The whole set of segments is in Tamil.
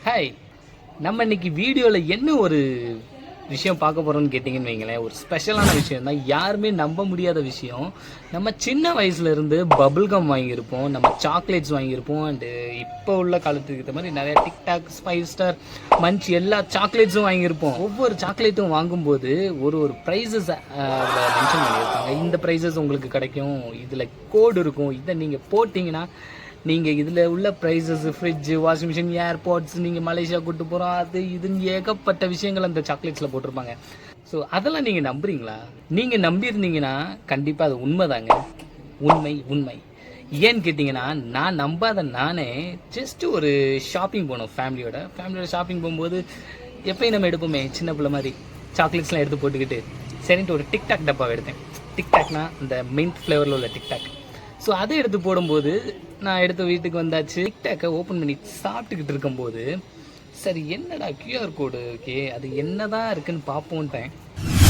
ஹாய். நம்ம இன்னைக்கு வீடியோவில் என்ன ஒரு விஷயம் பார்க்க போகிறோம்னு கேட்டிங்கன்னு வைங்களேன். ஒரு ஸ்பெஷலான விஷயம் தான், யாருமே நம்ப முடியாத விஷயம். நம்ம சின்ன வயசுலேருந்து பபுள்கம் வாங்கியிருப்போம், நம்ம சாக்லேட்ஸ் வாங்கியிருப்போம், அண்டு இப்போ உள்ள காலத்துக்கு ஏற்ற மாதிரி நிறைய டிக்டாக், 5 ஸ்டார், மஞ்ச் எல்லா சாக்லேட்ஸும் வாங்கியிருப்போம். ஒவ்வொரு சாக்லேட்டும் வாங்கும்போது ஒரு ப்ரைஸஸ் மென்ஷன் பண்ணியிருப்பாங்க. இந்த ப்ரைஸஸ் உங்களுக்கு கிடைக்கும், இதில் கோடு இருக்கும், இதை நீங்கள் போட்டிங்கன்னா நீங்கள் இதில் உள்ள prizes, fridge, washing machine, AirPods, நீங்கள் மலேசியா கூப்பிட்டு போகிறோம், அது இதுன்னு ஏகப்பட்ட விஷயங்கள் அந்த சாக்லேட்ஸில் போட்டிருப்பாங்க. ஸோ அதெல்லாம் நீங்கள் நம்புறீங்களா? நீங்கள் நம்பியிருந்தீங்கன்னா கண்டிப்பாக அது உண்மைதாங்க. உண்மை. ஏன்னு கேட்டிங்கன்னா, நான் நம்பாத நானே ஜஸ்ட்டு ஒரு ஷாப்பிங் போனோம் ஃபேமிலியோட ஷாப்பிங் போகும்போது எப்பயும் நம்ம எடுப்போமே சின்ன பிள்ளை மாதிரி சாக்லேட்ஸ்லாம் எடுத்து போட்டுக்கிட்டு சரின்ட்டு ஒரு டிக்டாக் டப்பாவை எடுத்தேன். டிக்டாக்னா இந்த மின்ட் ஃப்ளேவரில் உள்ள டிக்டாக். ஸோ அதை எடுத்து போடும்போது நான் எடுத்து வீட்டுக்கு வந்தாச்சு. டிக்டாக்கை ஓப்பன் பண்ணி சாப்பிட்டுக்கிட்டு இருக்கும்போது சரி என்னடா கியூஆர் கோடு ஓகே அது என்ன தான் இருக்குன்னு பார்ப்போன்ட்டேன்.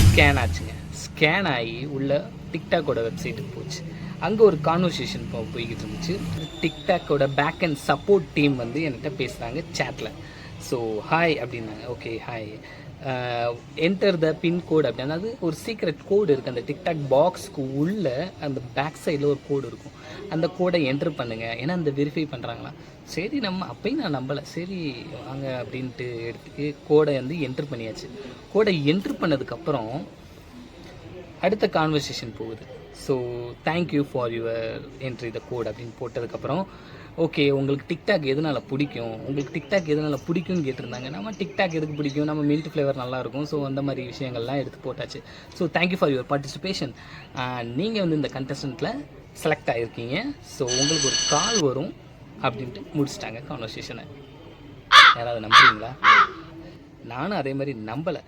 ஸ்கேன் ஆச்சுங்க. ஸ்கேன் ஆகி உள்ள டிக்டாக்கோட வெப்சைட்டுக்கு போச்சு. அங்கே ஒரு கான்வர்சேஷன் போய்கிட்டு இருந்துச்சு. டிக்டாக்கோட பேக் அண்ட் சப்போர்ட் டீம் வந்து என்கிட்ட பேசுகிறாங்க சேட்டில். ஸோ ஹாய் அப்படின்னாங்க. Okay hi, enter the pincode அப்படின்னா அது ஒரு சீக்ரெட் கோடு இருக்குது அந்த டிக்டாக் பாக்ஸ்க்கு உள்ள அந்த பேக் சைடில் ஒரு கோடு இருக்கும். அந்த கோடை என்ட்ரு பண்ணுங்கள், ஏன்னா அந்த வெரிஃபை பண்ணுறாங்களா. சரி நம்ம அப்பயும் நான் நம்பலை, சரி வாங்க அப்படின்ட்டு எடுத்துக்கு கோடை வந்து என்ட்ரு பண்ணியாச்சு. கோடை என்ட்ரு பண்ணதுக்கப்புறம் அடுத்த கான்வர்சேஷன் போகுது. So thank you for your entry the code அப்படின்னு போட்டதுக்கப்புறம் ஓகே உங்களுக்கு டிக்டாக் எதனால் பிடிக்கும்னு கேட்டிருந்தாங்க. நம்ம டிக்டாக் எதுக்கு பிடிக்கும், நம்ம மில்ட் ஃப்ளேவர் நல்லாயிருக்கும். ஸோ அந்த மாதிரி விஷயங்கள்லாம் எடுத்து போட்டாச்சு. So thank you for your participation. நீங்கள் வந்து இந்த கண்டஸ்டண்ட்டில் செலக்ட் ஆகிருக்கீங்க. ஸோ உங்களுக்கு ஒரு கால் வரும் அப்படின்ட்டு முடிச்சிட்டாங்க கான்வர்சேஷனை. யாராவது நம்புறீங்களா? நானும் அதே மாதிரி நம்பலை.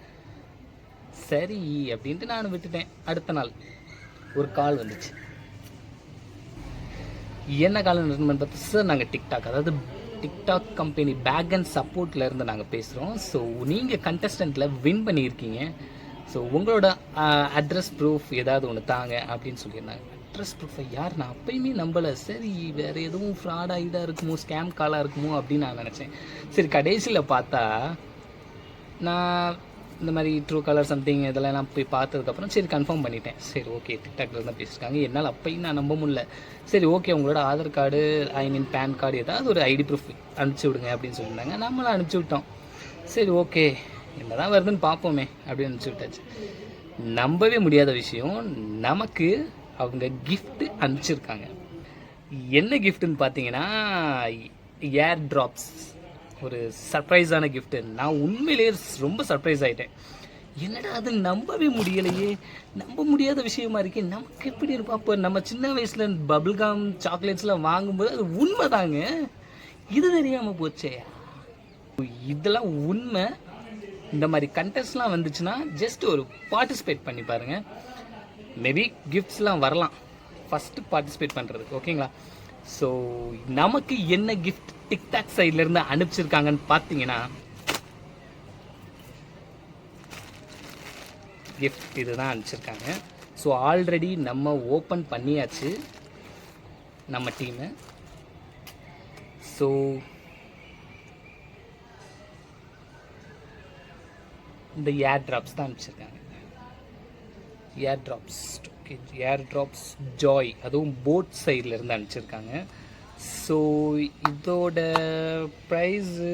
சரி அப்படின்ட்டு நானும் விட்டுட்டேன். அடுத்த நாள் ஒரு கால் வந்துச்சு. என்ன காலம் பார்த்தா, சார் நாங்கள் டிக்டாக், அதாவது டிக்டாக் கம்பெனி பேக் அண்ட் சப்போர்ட்டில் இருந்து நாங்கள் பேசுகிறோம். ஸோ நீங்கள் கண்டஸ்டண்ட்டில் வின் பண்ணியிருக்கீங்க. ஸோ உங்களோட அட்ரஸ் ப்ரூஃப் ஏதாவது ஒன்று தாங்க அப்படின்னு சொல்லியிருந்தாங்க. அட்ரஸ் ப்ரூஃபை யார், நான் அப்பயுமே நம்பலை. சரி வேறு எதுவும் ஃப்ராடாக இதாக இருக்குமோ, ஸ்கேம் காலாக இருக்குமோ அப்படின்னு நான் நினச்சேன். சரி கடைசியில் பார்த்தா நான் இந்த மாதிரி ட்ரூ கலர் சம்திங் இதெல்லாம் நான் போய் பார்த்ததுக்கப்புறம் சரி கன்ஃபார்ம் பண்ணிட்டேன். சரி ஓகே டிக்டாக்ல தான் பேசியிருக்காங்க. என்னால் அப்பயும் நான் நம்ப முடியல. சரி ஓகே உங்களோட ஆதார் கார்டு, பேன் கார்டு ஏதாவது ஒரு ஐடி ப்ரூஃப் அனுப்பிச்சி விடுங்க அப்படின்னு சொல்லியிருந்தாங்க. நம்மளும் அனுப்பிச்சி விட்டோம். சரி ஓகே என்ன தான் வருதுன்னு பார்ப்போமே அப்படின்னு அனுப்பிச்சி விட்டாச்சு. நம்பவே முடியாத விஷயம், நமக்கு அவங்க கிஃப்ட்டு அனுப்பிச்சிருக்காங்க. என்ன கிஃப்ட்டுன்னு பார்த்தீங்கன்னா ஏர் ட்ராப்ஸ், ஒரு சர்ப்ரைஸான கிஃப்ட்டு. நான் உண்மையிலேயே ரொம்ப சர்ப்ரைஸ் ஆகிட்டேன். என்னடா அது நம்பவே முடியலையே, நம்ப முடியாத விஷயமா இருக்கே, நமக்கு எப்படி இருப்பா. அப்போ நம்ம சின்ன வயசில் பபுள்காம் சாக்லேட்ஸ்லாம் வாங்கும்போது அது உண்மை தாங்க, இது தெரியாமல் போச்சே. இதெல்லாம் உண்மை. இந்த மாதிரி கண்டெஸ்ட்லாம் வந்துச்சுன்னா ஜஸ்ட் ஒரு பார்ட்டிசிபேட் பண்ணி பாருங்கள். மேபி கிஃப்ட்ஸ்லாம் வரலாம் ஃபஸ்ட்டு பார்ட்டிசிபேட் பண்ணுறதுக்கு. ஓகேங்களா? ஸோ நமக்கு என்ன கிஃப்ட் டிக்டாக் சைட்லேருந்து அனுப்பிச்சிருக்காங்கன்னு பார்த்தீங்கன்னா கிஃப்ட் இதுதான் அனுப்பிச்சிருக்காங்க. ஸோ ஆல்ரெடி நம்ம ஓப்பன் பண்ணியாச்சு நம்ம டீமு. ஸோ இந்த ஏர் ட்ராப்ஸ் தான் அனுப்பிச்சிருக்காங்க. ஏர் ட்ராப்ஸ் ஓகே, ஏர் ட்ராப்ஸ் ஜாய், அதுவும் போட் சைடில் இருந்து அனுப்பிச்சிருக்காங்க. ஸோ இதோட ப்ரைஸு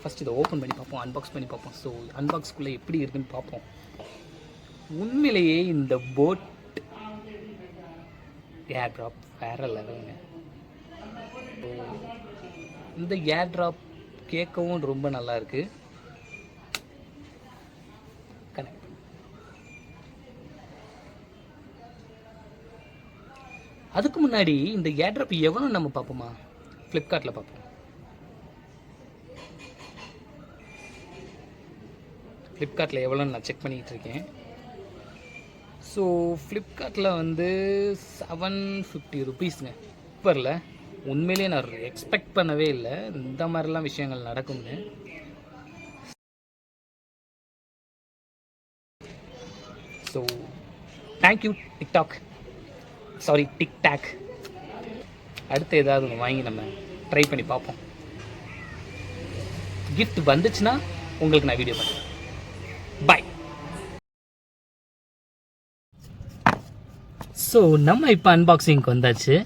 ஃபஸ்ட் இதை ஓப்பன் பண்ணி பார்ப்போம், அன்பாக்ஸ் பண்ணி பார்ப்போம். ஸோ அன்பாக்ஸ்குள்ளே எப்படி இருக்குன்னு பார்ப்போம். உண்மையிலேயே இந்த போட் ஏர் ட்ராப் வேறு லெவலுங்க. இந்த ஏர் ட்ராப் கேட்கவும் ரொம்ப நல்லா இருக்குது. அதுக்கு முன்னாடி இந்த ஏர்ட்ராப் எவ்வளோ நம்ம பார்ப்போமா, ஃப்ளிப்கார்ட்டில் பார்ப்போம். ஃப்ளிப்கார்ட்டில் எவ்வளோன்னு நான் செக் பண்ணிக்கிட்டு இருக்கேன். ஸோ ஃப்ளிப்கார்ட்டில் வந்து 750 ருபீஸுங்க. சூப்பரில், உண்மையிலே நான் எக்ஸ்பெக்ட் பண்ணவே இல்லை இந்த மாதிரிலாம் விஷயங்கள் நடக்கும்னு. So thank you TikTok, sorry TikTok. அடுத்து ஏதாவது ஒன்று வாங்கி நம்ம ட்ரை பண்ணி பார்ப்போம். கிஃப்ட் வந்துச்சுன்னா உங்களுக்கு நான் வீடியோ பண்ணுறேன். பாய். ஸோ நம்ம இப்போ அன்பாக்சிங்க்கு வந்தாச்சு.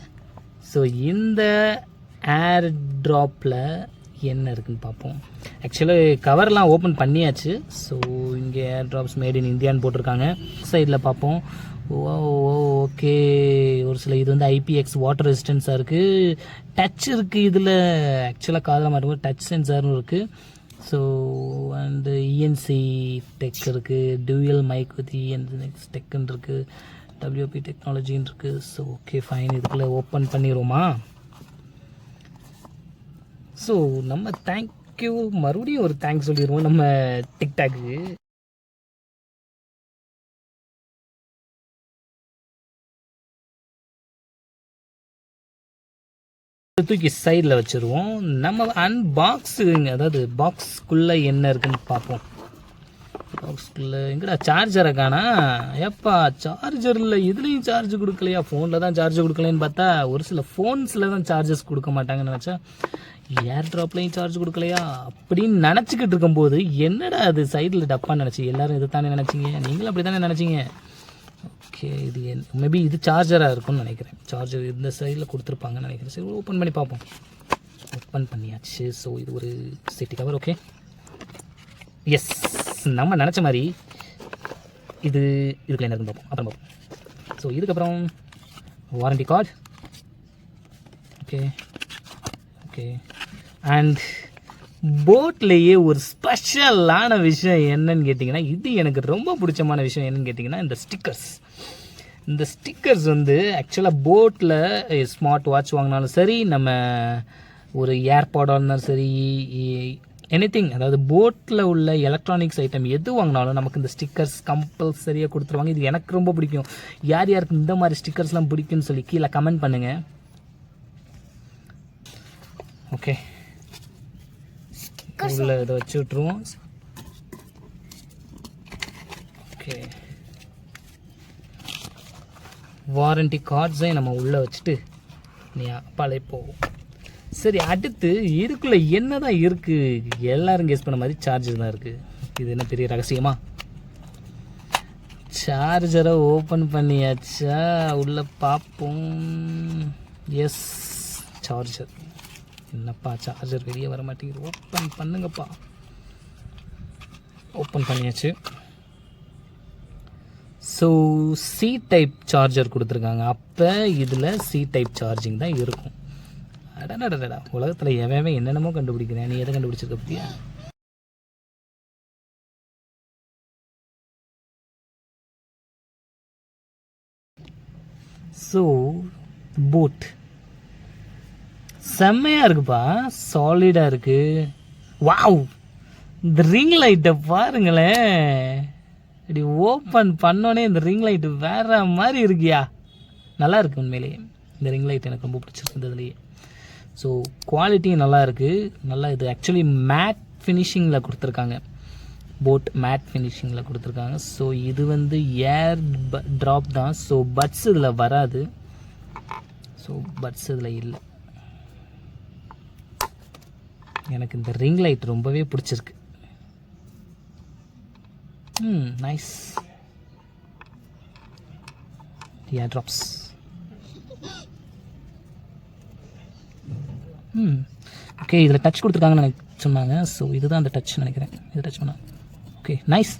ஸோ இந்த ஏர் ட்ராப்பில் என்ன இருக்குன்னு பார்ப்போம். ஆக்சுவலாக கவர்லாம் ஓப்பன் பண்ணியாச்சு. ஸோ இங்கே ஏர் ட்ராப்ஸ் மேட் இன் இந்தியான்னு போட்டிருக்காங்க. சைடில் பார்ப்போம். ஓகே, ஒரு சில இது வந்து IPX வாட்டர் ரெசிஸ்டன்ஸாக இருக்குது. டச் இருக்குது இதில். ஆக்சுவலாக காதில் மாட்டும்போது டச் சென்சாரும் இருக்குது. ஸோ அண்டு ENC டெக் இருக்குது. டியூயல் மைக் வித் ENC டெக்குன்னு இருக்குது. WP டெக்னாலஜின்னு இருக்குது. ஸோ ஓகே ஃபைன், இதுக்குள்ளே ஓப்பன் பண்ணிடுவோமா? ஸோ நம்ம தேங்க்யூ, மறுபடியும் ஒரு தேங்க்ஸ் சொல்லிடுவோம் நம்ம டிக்டாக்கு. தூக்கி சைடில் வச்சுருவோம். நம்ம அன்பாக்ஸிங், அதாவது பாக்ஸ்க்குள்ளே என்ன இருக்குன்னு பார்ப்போம். பாக்ஸ்க்குள்ளே எங்கடா சார்ஜரை காணா? ஏப்பா சார்ஜரில் இதுலேயும் சார்ஜ் கொடுக்கலையா? ஃபோனில் தான் சார்ஜ் கொடுக்கலன்னு பார்த்தா ஒரு சில ஃபோன்ஸில் தான் சார்ஜஸ் கொடுக்க மாட்டாங்கன்னு நினச்சா ஏர் ட்ராப்லையும் சார்ஜ் கொடுக்கலையா அப்படின்னு நினச்சிக்கிட்டு இருக்கும்போது என்னடா அது சைடில் டப்பான்னு நினச்சி எல்லாரும் இது தானே நினச்சிங்க, நீங்களும் அப்படி தானே நினச்சிங்க. ஓகே, இது மேபி இது சார்ஜராக இருக்கும்னு நினைக்கிறேன். சார்ஜர் இந்த சைடில் கொடுத்துருப்பாங்கன்னு நினைக்கிறேன். சரி, ஓப்பன் பண்ணி பார்ப்போம். ஓப்பன் பண்ணியாச்சு. ஸோ இது ஒரு சேஃப்டி கவர். ஓகே, எஸ், நம்ம நினச்ச மாதிரி இதுக்குள்ள என்ன இருக்குன்னு பார்ப்போம், அப்புறம் பார்ப்போம். ஸோ இதுக்கப்புறம் warranty card. Okay okay, and போட்லேயே ஒரு ஸ்பெஷலான விஷயம் என்னன்னு கேட்டிங்கன்னா, இது எனக்கு ரொம்ப பிடிச்சமான விஷயம் என்னன்னு கேட்டிங்கன்னா, இந்த ஸ்டிக்கர்ஸ். இந்த ஸ்டிக்கர்ஸ் வந்து ஆக்சுவலாக போட்டில் ஸ்மார்ட் வாட்ச் வாங்கினாலும் சரி, நம்ம ஒரு ஏர்பாடாக இருந்தாலும் சரி, எனிதிங், அதாவது போட்டில் உள்ள எலக்ட்ரானிக்ஸ் ஐட்டம் எது வாங்கினாலும் நமக்கு இந்த ஸ்டிக்கர்ஸ் கம்பல்சரியாக கொடுத்துருவாங்க. இது எனக்கு ரொம்ப பிடிக்கும். யார் யாருக்கு இந்த மாதிரி ஸ்டிக்கர்ஸ்லாம் பிடிக்கும்னு சொல்லி கீழே கமெண்ட் பண்ணுங்கள். ஓகே, உள்ள இதை வச்சு விட்ருவோம். ஓகே, வாரண்டி கார்ட்ஸையும் நம்ம உள்ளே வச்சுட்டு நீ அப்பாலே போவோம். சரி, அடுத்து இதுக்குள்ளே என்ன தான் இருக்குது? எல்லாரும் கெஸ் பண்ண மாதிரி சார்ஜர் தான் இருக்குது. இது என்ன பெரிய ரகசியமா? சார்ஜரை ஓப்பன் பண்ணியாச்சா? உள்ளே பார்ப்போம். S, charger. என்னப்பா சார்ஜர் வெளியே வர மாட்டேங்குது. ஓப்பன் பண்ணுங்கப்பா. ஓப்பன் பண்ணியாச்சு. ஸோ C டைப் சார்ஜர் கொடுத்துருக்காங்க. அப்போ இதில் C டைப் சார்ஜிங் தான் இருக்கும். அடடா, உலகத்தில் எவன் என்னென்னமோ கண்டுபிடிக்கிறேன். நீ எதை கண்டுபிடிச்சிருக்க பற்றியா? ஸோ போட் செம்மையாக இருக்குப்பா, சாலிடாக இருக்குது. வாவ், இந்த ரிங் லைட்டை பாருங்களேன். இப்படி ஓப்பன் பண்ணோன்னே இந்த ரிங் லைட்டு வேறு மாதிரி இருக்கியா? நல்லா இருக்குது உண்மையிலேயே. இந்த ரிங் லைட் எனக்கு ரொம்ப பிடிச்சிருந்ததுலேயே. ஸோ குவாலிட்டியும் நல்லா இருக்குது. நல்லா இது ஆக்சுவலி மேட் ஃபினிஷிங்கில் கொடுத்துருக்காங்க. போட் மேட் ஃபினிஷிங்கில் கொடுத்துருக்காங்க. ஸோ இது வந்து ஏர் ட்ராப் தான். ஸோ பட்ஸ் இதில் வராது. ஸோ பட்ஸ் இதில் இல்லை. எனக்கு இந்த ரிங் லைட் ரொம்பவே பிடிச்சிருக்கு. நைஸ். ஏர் ட்ராப்ஸ். ஓகே, இதில் டச் கொடுத்துருக்காங்கன்னு எனக்கு சொன்னாங்க. ஸோ இதுதான் அந்த டச் நினைக்கிறேன். இது டச் பண்ணா. Okay, nice.